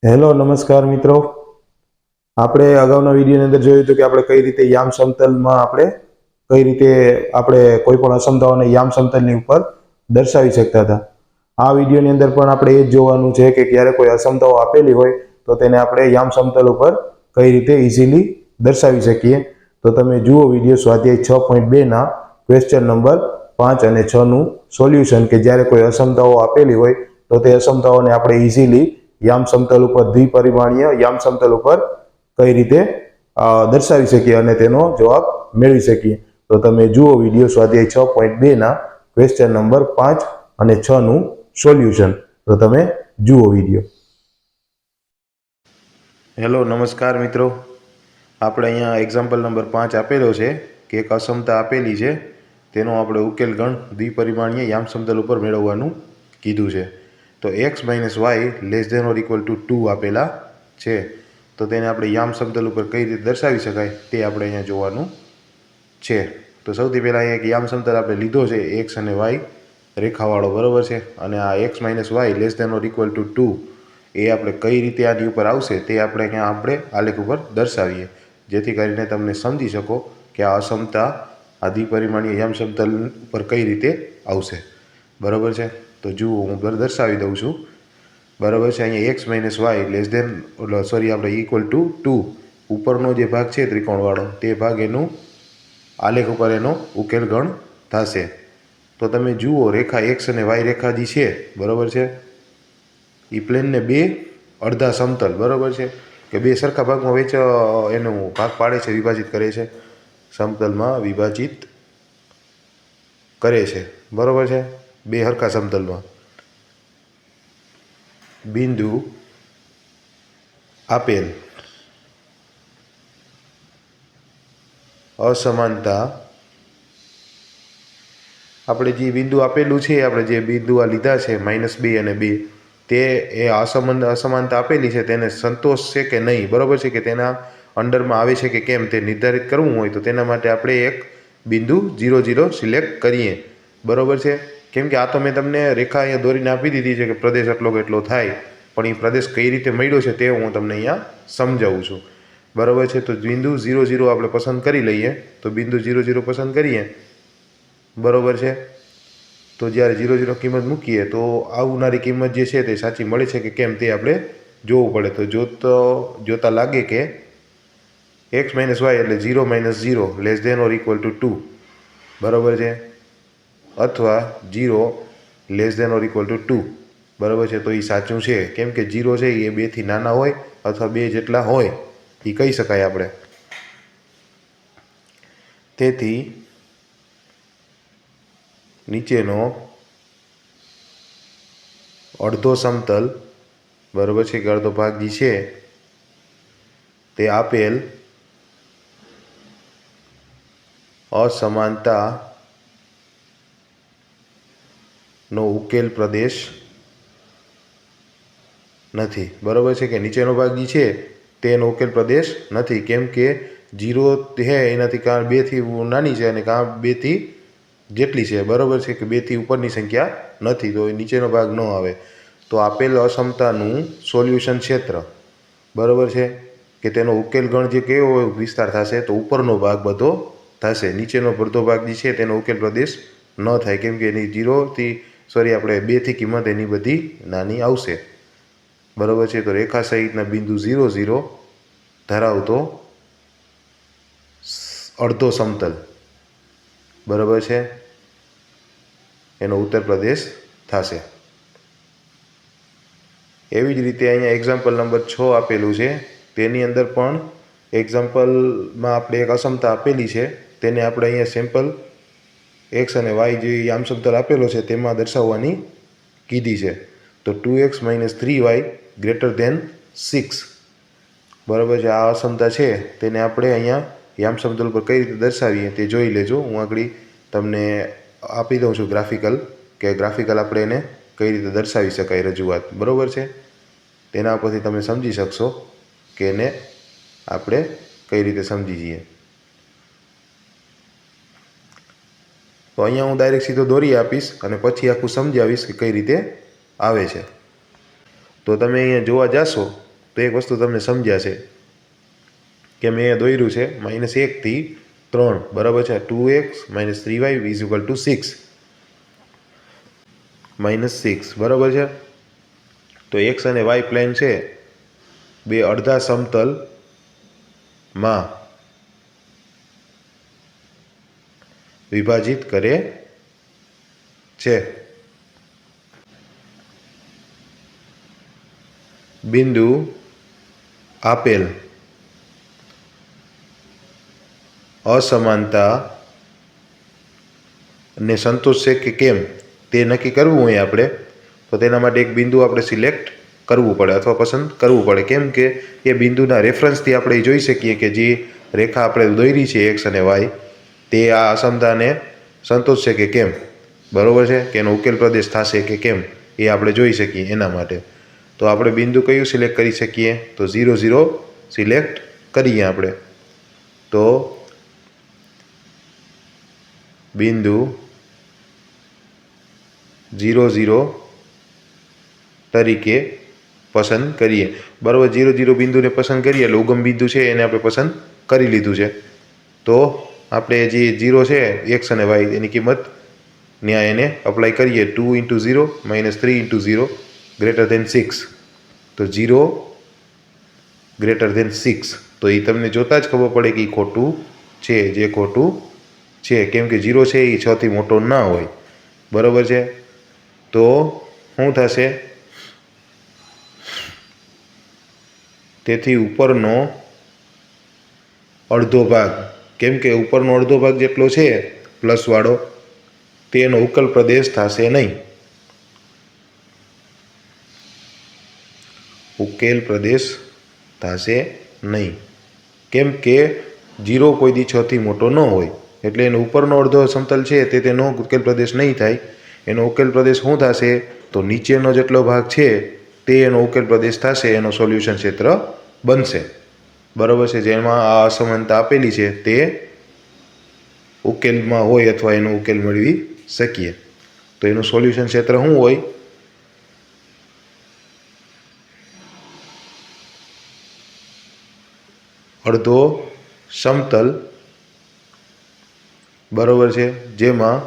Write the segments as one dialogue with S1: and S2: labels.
S1: Hello નમસ્કાર મિત્રો, આપણે અગાઉના વિડીયોની અંદર જોયું હતું કે આપણે કઈ રીતે યામ સમતલમાં કઈ રીતે કોઈ પણ અસમતાઓને યામ સમતલની ઉપર દર્શાવી શકતા હતા. આ વિડીયોની અંદર પણ આપણે એ જ જોવાનું છે કે ક્યારે કોઈ અસમતાઓ આપેલી હોય તો તેને આપણે યામ સમતલ ઉપર કઈ રીતે ઇઝીલી દર્શાવી શકીએ. તો તમે જુઓ વિડીયો સ્વાધ્યાય 6.2 ક્વેશ્ચન નંબર 5 અને 6 નું સોલ્યુશન કે જ્યારે કોઈ અસમતાઓ આપેલી હોય તો તે અસમતાઓને આપણે ઇઝીલી યામ સમતલ ઉપર દ્વિપરિમાણીય યામ સમતલ ઉપર કઈ રીતે દર્શાવી શકીએ અને તેનો જવાબ મેળવી શકીએ. તો તમે જુઓ વિડીયો સ્વાધ્યાય 6.2 ક્વેશ્ચન નંબર 5 અને 6 નું સોલ્યુશન. તો તમે જુઓ વિડીયો. હેલો નમસ્કાર મિત્રો, આપણે અહીંયા એક્ઝામ્પલ નંબર 5 આપેલો છે કે એક અસમતા આપેલી છે, તેનો આપણે ઉકેલ ગણ દ્વિપરિમાણીય યામ સમતલ ઉપર મેળવવાનું કીધું છે. તો x - y <= 2 આપેલા છે, તો તેને આપણે યામ સમતલ ઉપર કઈ રીતે દર્શાવી શકાય તે આપણે અહીંયા જોવાનું છે. તો સૌથી પહેલાં અહીંયા એક યામ સમતલ આપણે લીધો છે x અને y રેખાવાળો, બરાબર છે, અને આ x - y <= 2 એ આપણે કઈ રીતે આની ઉપર આવશે તે આપણે અહીંયા આલેખ ઉપર દર્શાવીએ, જેથી કરીને તમને સમજી શકો કે આ અસમતા આ દ્વિપરિમાણીય યામ સમતલ ઉપર કઈ રીતે આવશે, બરાબર છે. તો જુઓ હું દર્શાવી દઉં છું, બરાબર છે. અહીંયા x - y આપણે =2 ઉપરનો જે ભાગ છે ત્રિકોણવાળો તે ભાગ એનું આલેખ ઉપર એનો ઉકેલ ગણ થશે. તો તમે જુઓ રેખા x અને y રેખા જે છે, બરાબર છે, એ પ્લેનને બે અડધા સમતલ, બરાબર છે, કે બે સરખા ભાગમાં એનો ભાગ પાડે છે, વિભાજિત કરે છે, સમતલમાં વિભાજિત કરે છે, બરાબર છે. બે સરખા સમતલમાં બિંદુ આપેલ અસમાનતા, આપણે જે બિંદુ આપેલું છે, આપણે જે બિંદુ આ લીધા છે -2 અને 2, તે એ અસમાનતા આપેલી છે તેને સંતોષ છે કે નહીં, બરાબર છે, કે તેના અંડરમાં આવે છે કે કેમ તે નિર્ધારિત કરવું હોય તો તેના માટે આપણે એક બિંદુ 0 0 સિલેક્ટ કરીએ, બરાબર છે. કેમ કે આ તો મેં તમને રેખા અહીંયા દોરીને આપી દીધી છે કે પ્રદેશ એટલો કેટલો થાય, પણ એ પ્રદેશ કઈ રીતે મળ્યો છે તે હું તમને અહીંયા સમજાવું છું, બરાબર છે. તો બિંદુ 0 0 આપણે પસંદ કરી લઈએ. તો બિંદુ 0 0 પસંદ કરીએ, બરાબર છે. તો જ્યારે 0 0 કિંમત મૂકીએ તો આવનારી કિંમત જે છે તે સાચી મળે છે કે કેમ તે આપણે જોવું પડે. તો જોતા લાગે કે x - y એટલે 0 - 0 <= 2, બરાબર છે, અથવા 0 <= 2, બરાબર છે. તો એ સાચું છે, કેમ કે 0 છે એ 2થી નાના હોય અથવા 2 જેટલા હોય એ કહી શકાય આપણે. તેથી નીચેનો અડધો સમતલ, બરાબર છે, કે અડધો ભાગ જે છે તે આપેલ અસમાનતા નો ઉકેલ પ્રદેશ નથી, બરાબર છે, કે નીચેનો ભાગ જે છે તેનો ઉકેલ પ્રદેશ નથી, કેમ કે 0 છે એનાથી કાં 2થી નાની છે અને કાં 2થી જેટલી છે, બરાબર છે, કે 2થી ઉપરની સંખ્યા નથી, તો એ નીચેનો ભાગ ન આવે. તો આપેલ અસમતાનું સોલ્યુશન ક્ષેત્ર, બરાબર છે, કે તેનો ઉકેલ ગણ જે કેવો વિસ્તાર થશે તો ઉપરનો ભાગ બધો થશે, નીચેનો અડધો ભાગ જે છે તેનો ઉકેલ પ્રદેશ ન થાય, કેમ કે એની 2થી કિંમત એની બધી નાની આવશે, બરાબર છે. તો રેખા સહિતના બિંદુ 0 0 ધરાવતો અડધો સમતલ, બરાબર છે, એનો ઉત્તર પ્રદેશ થશે. એવી જ રીતે અહીંયા એક્ઝામ્પલ નંબર 6 આપેલું છે, તેની અંદર પણ એક્ઝામ્પલમાં આપણે એક અસમતા આપેલી છે, તેને આપણે અહીંયા સિમ્પલ x અને y જે યામ સમતલ આપેલો છે તેમાં દર્શાવવાની કીધી છે. તો 2x - 3y > 6, બરાબર છે. આ અસમતા છે તેને આપણે અહીંયા યામ સમતલ ઉપર કઈ રીતે દર્શાવીએ તે જોઈ લેજો. હું આગળ તમને આપી દઉં છું ગ્રાફિકલ આપણે એને કઈ રીતે દર્શાવી શકાય રજૂઆત, બરાબર છે. તેના પરથી તમે સમજી શકશો કે એને આપણે કઈ રીતે સમજી જઈએ. તો અહીંયા હું ડાયરેક્ટ સીધો દોરી આપીશ અને પછી આખું સમજાવીશ કે કઈ રીતે આવે છે. તો તમે અહીંયા જોવા જશો તો એક વસ્તુ તમને સમજ્યા છે કે મેં દોર્યું છે -1 થી 3 બરાબર છે. 2x - 3y = 6 -6 બરાબર છે. તો x અને y પ્લેન છે બે અડધા સમતલમાં વિભાજિત કરે છે. બિંદુ આપેલ અસમાનતા ને સંતોષશે કે કેમ તે નક્કી કરવું હોય આપણે, તો તેના માટે એક બિંદુ આપણે સિલેક્ટ કરવું પડે અથવા પસંદ કરવું પડે. કેમ કે એ બિંદુના રેફરન્સથી આપણે જોઈ શકીએ કે જે રેખા આપણે દોરી છે એક્સ અને વાય તે આ અસમતાને સંતોષશે કે કેમ, બરાબર છે, કે એનો ઉકેલ પ્રદેશ થશે કે કેમ એ આપણે જોઈ શકીએ. એના માટે તો આપણે બિંદુ કયું સિલેક્ટ કરી શકીએ, તો 0 0 સિલેક્ટ કરીએ આપણે. તો બિંદુ 0 0 તરીકે પસંદ કરીએ. બરાબર, 0 0 બિંદુને પસંદ કરીએ એટલે ઉગમ બિંદુ છે એને આપણે પસંદ કરી લીધું છે. તો આપણે જે 0 છે એક્સ અને વાય એની કિંમત ત્યાં એને અપ્લાય કરીએ. 2 × 0 - 3 × 0 > 6. તો 0 > 6. તો એ તમને જોતાં જ ખબર પડે કે એ ખોટું છે, જે ખોટું છે. કેમ કે 0 છે એ 6 થી મોટો ના હોય, બરાબર છે. તો શું થશે, તેથી ઉપરનો અડધો ભાગ, કેમ કે ઉપરનો અડધો ભાગ જેટલો છે પ્લસવાળો તેનો ઉકેલ પ્રદેશ થશે નહીં. ઉકેલ પ્રદેશ થશે નહીં. કેમ કે 0 કોઈ દી 6 થી મોટો ન હોય એટલે એનો ઉપરનો અડધો સમતલ છે તે તેનો ઉકેલ પ્રદેશ નહીં થાય. એનો ઉકેલ પ્રદેશ શું થશે, તો નીચેનો જેટલો ભાગ છે તે એનો ઉકેલ પ્રદેશ થશે, એનો સોલ્યુશન ક્ષેત્ર બનશે, બરાબર છે. જેમાં આ અસમાનતા આપેલી છે તે ઉકેલમાં હોય અથવા એનો ઉકેલ મેળવી શકીએ. તો એનું સોલ્યુશન ક્ષેત્ર શું હોય, અડધો સમતલ, બરાબર છે, જેમાં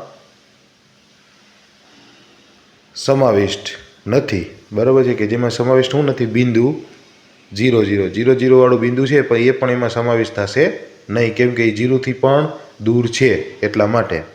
S1: સમાવિષ્ટ નથી, બરાબર છે, કે જેમાં સમાવિષ્ટ શું નથી, બિંદુ 0 0 0 0 વાળું બિંદુ છે પણ એ પણ એમાં સમાવિષ્ટ થશે નહીં. કેમ કે એ 0 થી પણ દૂર છે એટલા માટે.